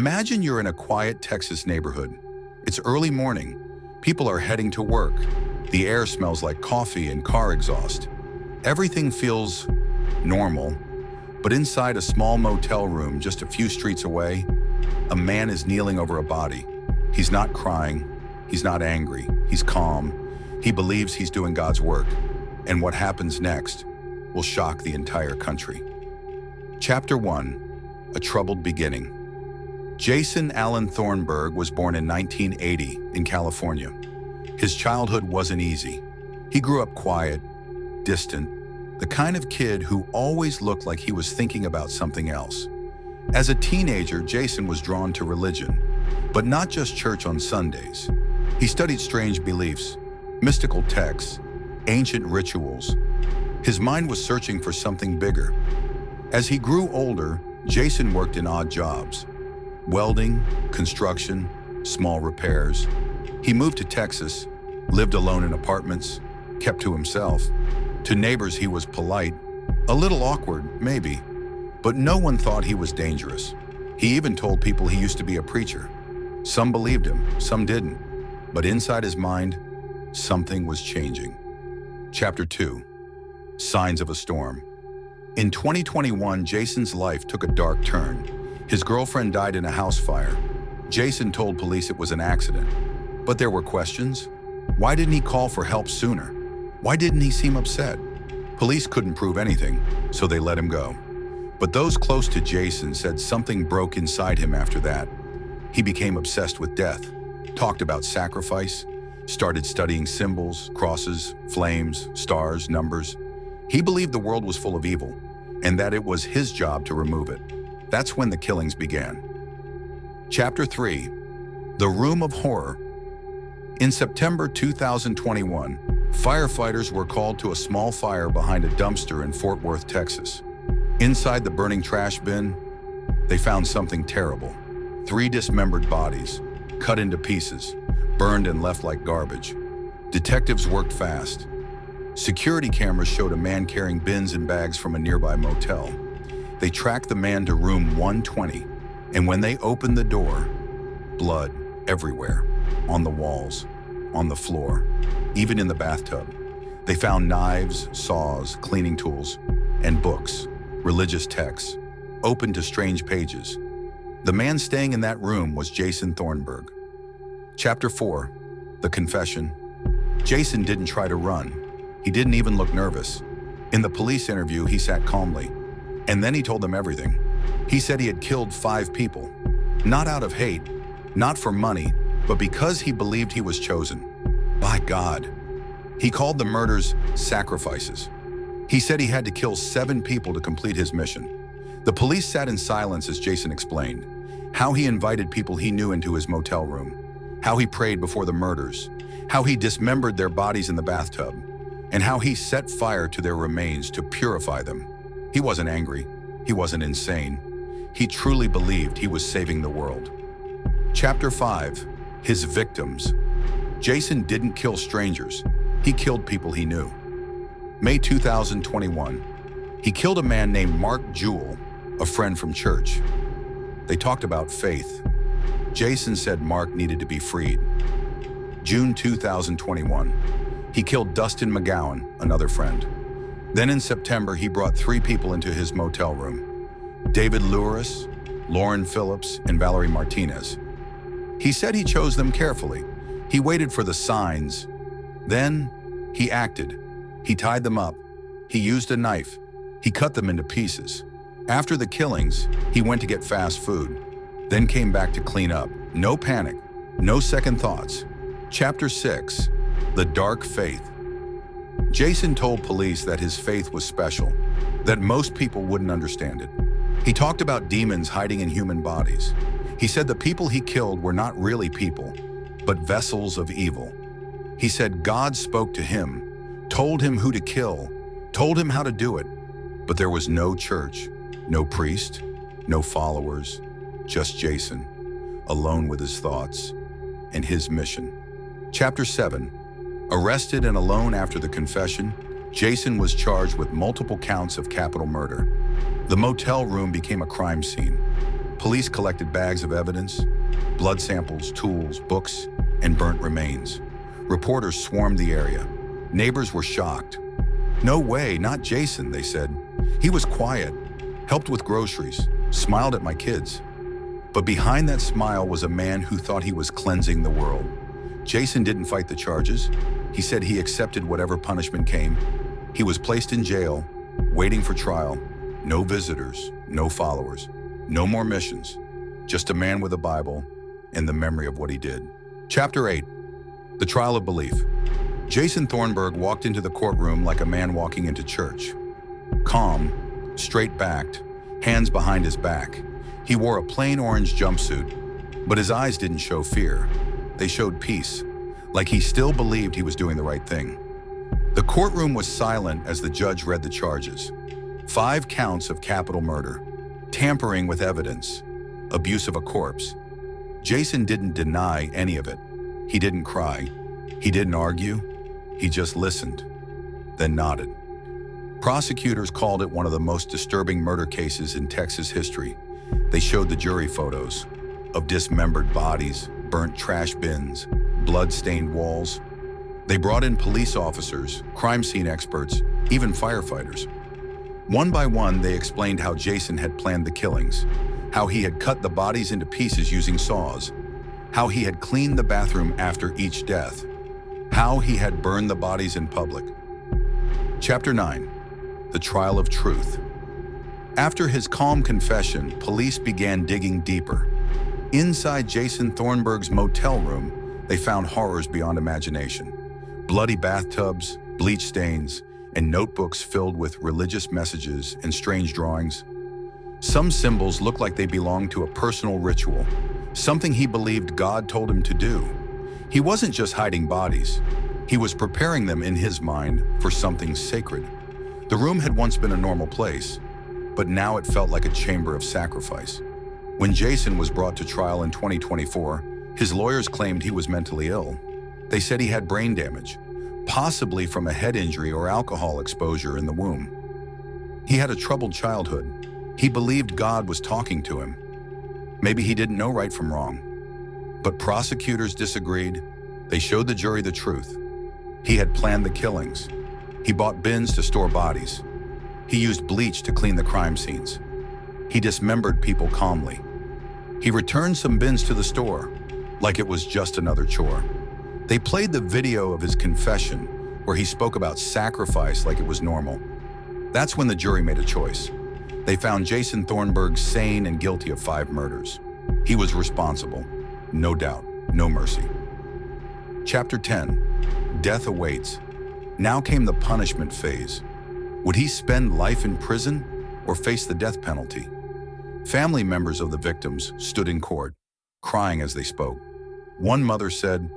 Imagine you're in a quiet Texas neighborhood. It's early morning. People are heading to work. The air smells like coffee and car exhaust. Everything feels normal, but inside a small motel room just a few streets away, a man is kneeling over a body. He's not crying. He's not angry. He's calm. He believes he's doing God's work. And what happens next will shock the entire country. Chapter 1. A Troubled Beginning. Jason Allen Thornburg was born in 1980 in California. His childhood wasn't easy. He grew up quiet, distant, the kind of kid who always looked like he was thinking about something else. As a teenager, Jason was drawn to religion, but not just church on Sundays. He studied strange beliefs, mystical texts, ancient rituals. His mind was searching for something bigger. As he grew older, Jason worked in odd jobs: welding, construction, small repairs. He moved to Texas, lived alone in apartments, kept to himself. To neighbors, he was polite, a little awkward, maybe, but no one thought he was dangerous. He even told people he used to be a preacher. Some believed him, some didn't, but inside his mind, something was changing. Chapter 2. Signs of a Storm. In 2021, Jason's life took a dark turn. His girlfriend died in a house fire. Jason told police it was an accident. But there were questions. Why didn't he call for help sooner? Why didn't he seem upset? Police couldn't prove anything, so they let him go. But those close to Jason said something broke inside him after that. He became obsessed with death, talked about sacrifice, started studying symbols, crosses, flames, stars, numbers. He believed the world was full of evil, and that it was his job to remove it. That's when the killings began. Chapter 3. The Room of Horror. In September 2021, firefighters were called to a small fire behind a dumpster in Fort Worth, Texas. Inside the burning trash bin, they found something terrible. 3 dismembered bodies, cut into pieces, burned and left like garbage. Detectives worked fast. Security cameras showed a man carrying bins and bags from a nearby motel. They tracked the man to room 120, and when they opened the door, blood everywhere, on the walls, on the floor, even in the bathtub. They found knives, saws, cleaning tools, and books, religious texts, open to strange pages. The man staying in that room was Jason Thornburg. Chapter 4. The Confession. Jason didn't try to run. He didn't even look nervous. In the police interview, he sat calmly, and then he told them everything. He said he had killed 5 people, not out of hate, not for money, but because he believed he was chosen by God. He called the murders sacrifices. He said he had to kill 7 people to complete his mission. The police sat in silence as Jason explained how he invited people he knew into his motel room, how he prayed before the murders, how he dismembered their bodies in the bathtub, and how he set fire to their remains to purify them. He wasn't angry. He wasn't insane. He truly believed he was saving the world. Chapter 5. His Victims. Jason didn't kill strangers. He killed people he knew. May 2021. He killed a man named Mark Jewell, a friend from church. They talked about faith. Jason said Mark needed to be freed. June 2021. He killed Dustin McGowan, another friend. Then in September, he brought 3 people into his motel room: David Louris, Lauren Phillips, and Valerie Martinez. He said he chose them carefully. He waited for the signs. Then he acted. He tied them up. He used a knife. He cut them into pieces. After the killings, he went to get fast food, then came back to clean up. No panic, no second thoughts. Chapter 6. The Dark Faith. Jason told police that his faith was special, that most people wouldn't understand it. He talked about demons hiding in human bodies. He said the people he killed were not really people, but vessels of evil. He said God spoke to him, told him who to kill, told him how to do it, but there was no church, no priest, no followers, just Jason, alone with his thoughts and his mission. Chapter 7. Arrested and alone after the confession, Jason was charged with multiple counts of capital murder. The motel room became a crime scene. Police collected bags of evidence, blood samples, tools, books, and burnt remains. Reporters swarmed the area. Neighbors were shocked. "No way, not Jason," they said. "He was quiet, helped with groceries, smiled at my kids." But behind that smile was a man who thought he was cleansing the world. Jason didn't fight the charges. He said he accepted whatever punishment came. He was placed in jail, waiting for trial. No visitors, no followers, no more missions. Just a man with a Bible and the memory of what he did. Chapter 8. The Trial of Belief. Jason Thornburg walked into the courtroom like a man walking into church. Calm, straight-backed, hands behind his back. He wore a plain orange jumpsuit, but his eyes didn't show fear. They showed peace, like he still believed he was doing the right thing. The courtroom was silent as the judge read the charges. 5 counts of capital murder, tampering with evidence, abuse of a corpse. Jason didn't deny any of it. He didn't cry. He didn't argue. He just listened, then nodded. Prosecutors called it one of the most disturbing murder cases in Texas history. They showed the jury photos of dismembered bodies, burnt trash bins, blood-stained walls. They brought in police officers, crime scene experts, even firefighters. One by one, they explained how Jason had planned the killings, how he had cut the bodies into pieces using saws, how he had cleaned the bathroom after each death, how he had burned the bodies in public. Chapter 9. The Trial of Truth. After his calm confession, police began digging deeper. Inside Jason Thornburg's motel room, they found horrors beyond imagination. Bloody bathtubs, bleach stains, and notebooks filled with religious messages and strange drawings. Some symbols looked like they belonged to a personal ritual, something he believed God told him to do. He wasn't just hiding bodies. He was preparing them in his mind for something sacred. The room had once been a normal place, but now it felt like a chamber of sacrifice. When Jason was brought to trial in 2024, his lawyers claimed he was mentally ill. They said he had brain damage, possibly from a head injury or alcohol exposure in the womb. He had a troubled childhood. He believed God was talking to him. Maybe he didn't know right from wrong. But prosecutors disagreed. They showed the jury the truth. He had planned the killings. He bought bins to store bodies. He used bleach to clean the crime scenes. He dismembered people calmly. He returned some bins to the store, like it was just another chore. They played the video of his confession, where he spoke about sacrifice like it was normal. That's when the jury made a choice. They found Jason Thornburg sane and guilty of 5 murders. He was responsible. No doubt, no mercy. Chapter 10. Death awaits. Now came the punishment phase. Would he spend life in prison or face the death penalty? Family members of the victims stood in court, crying as they spoke. One mother said,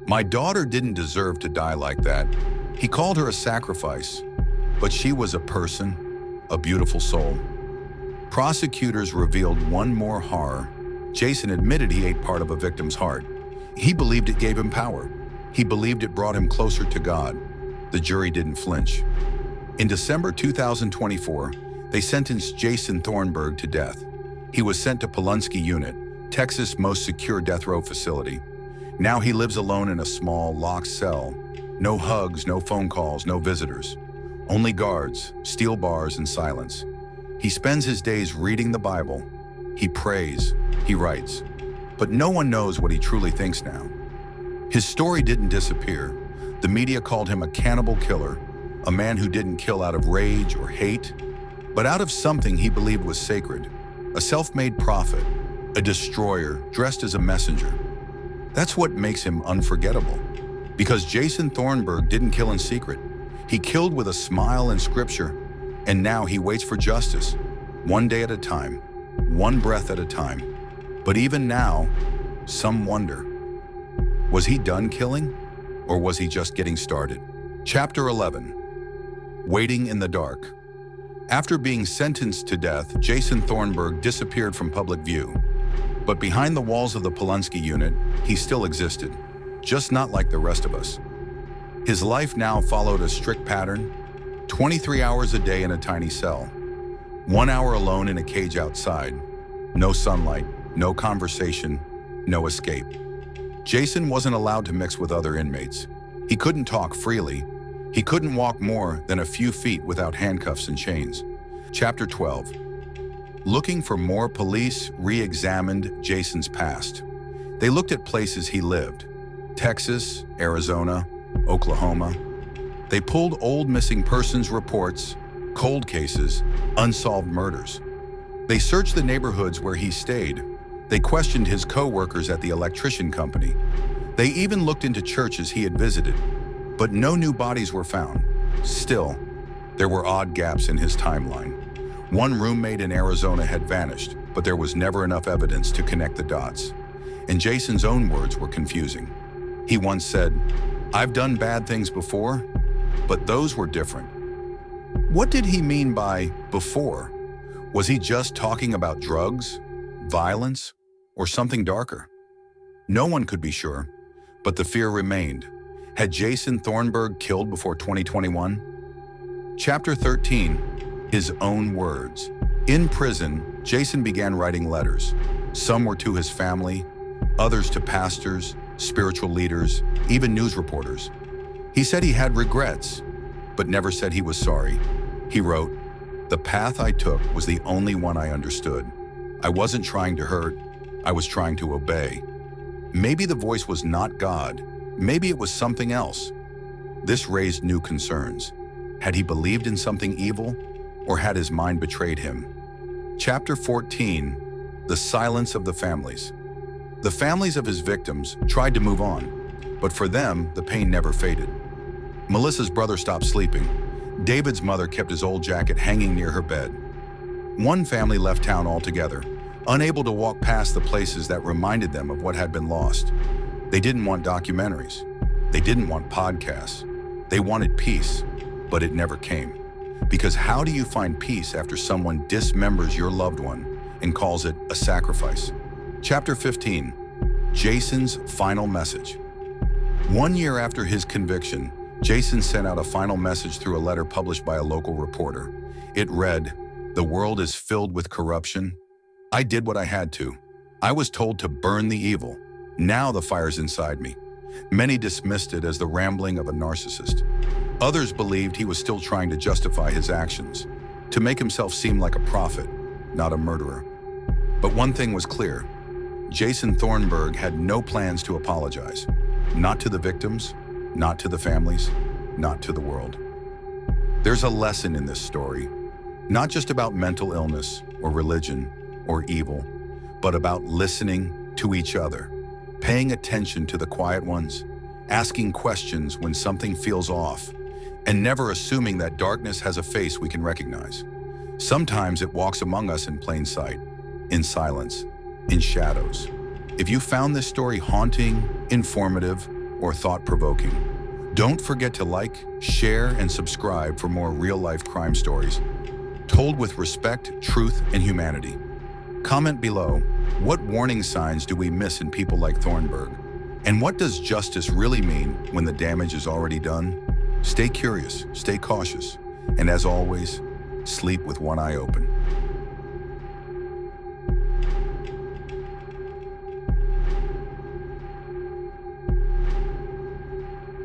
"My daughter didn't deserve to die like that. He called her a sacrifice, but she was a person, a beautiful soul." Prosecutors revealed one more horror. Jason admitted he ate part of a victim's heart. He believed it gave him power. He believed it brought him closer to God. The jury didn't flinch. In December 2024, they sentenced Jason Thornburg to death. He was sent to Pulaski Unit, Texas' most secure death row facility. Now he lives alone in a small, locked cell. No hugs, no phone calls, no visitors. Only guards, steel bars, and silence. He spends his days reading the Bible. He prays, he writes. But no one knows what he truly thinks now. His story didn't disappear. The media called him a cannibal killer, a man who didn't kill out of rage or hate, but out of something he believed was sacred, a self-made prophet, a destroyer dressed as a messenger. That's what makes him unforgettable. Because Jason Thornburg didn't kill in secret. He killed with a smile in scripture, and now he waits for justice, one day at a time, one breath at a time. But even now, some wonder, was he done killing, or was he just getting started? Chapter 11. Waiting in the dark. After being sentenced to death, Jason Thornburg disappeared from public view. But behind the walls of the Pulaski Unit, he still existed, just not like the rest of us. His life now followed a strict pattern, 23 hours a day in a tiny cell, 1 hour alone in a cage outside, No sunlight, no conversation, no escape. Jason wasn't allowed to mix with other inmates. He couldn't talk freely. He couldn't walk more than a few feet without handcuffs and chains. Chapter 12. Looking for more, police re-examined Jason's past. They looked at places he lived: Texas, Arizona, Oklahoma. They pulled old missing persons reports, cold cases, unsolved murders. They searched the neighborhoods where he stayed. They questioned his co-workers at the electrician company. They even looked into churches he had visited, but no new bodies were found. Still, there were odd gaps in his timeline. One roommate in Arizona had vanished, but there was never enough evidence to connect the dots. And Jason's own words were confusing. He once said, "I've done bad things before, but those were different." What did he mean by before? Was he just talking about drugs, violence, or something darker? No one could be sure, but the fear remained. Had Jason Thornburg killed before 2021? Chapter 13. His own words. In prison, Jason began writing letters. Some were to his family, others to pastors, spiritual leaders, even news reporters. He said he had regrets, but never said he was sorry. He wrote, "The path I took was the only one I understood. I wasn't trying to hurt, I was trying to obey." Maybe the voice was not God, maybe it was something else. This raised new concerns. Had he believed in something evil, or had his mind betrayed him? Chapter 14. The silence of the families. The families of his victims tried to move on, but for them, the pain never faded. Melissa's brother stopped sleeping. David's mother kept his old jacket hanging near her bed. One family left town altogether, unable to walk past the places that reminded them of what had been lost. They didn't want documentaries. They didn't want podcasts. They wanted peace, but it never came. Because how do you find peace after someone dismembers your loved one and calls it a sacrifice? Chapter 15. Jason's final message. 1 year after his conviction, Jason sent out a final message through a letter published by a local reporter. It read, "The world is filled with corruption. I did what I had to. I was told to burn the evil. Now the fire's inside me." Many dismissed it as the rambling of a narcissist. Others believed he was still trying to justify his actions, to make himself seem like a prophet, not a murderer. But one thing was clear. Jason Thornburg had no plans to apologize. Not to the victims, not to the families, not to the world. There's a lesson in this story, not just about mental illness or religion or evil, but about listening to each other, paying attention to the quiet ones, asking questions when something feels off, and never assuming that darkness has a face we can recognize. Sometimes it walks among us in plain sight, in silence, in shadows. If you found this story haunting, informative, or thought-provoking, don't forget to like, share, and subscribe for more real-life crime stories, told with respect, truth, and humanity. Comment below, what warning signs do we miss in people like Thornburg? And what does justice really mean when the damage is already done? Stay curious, stay cautious, and as always, sleep with one eye open.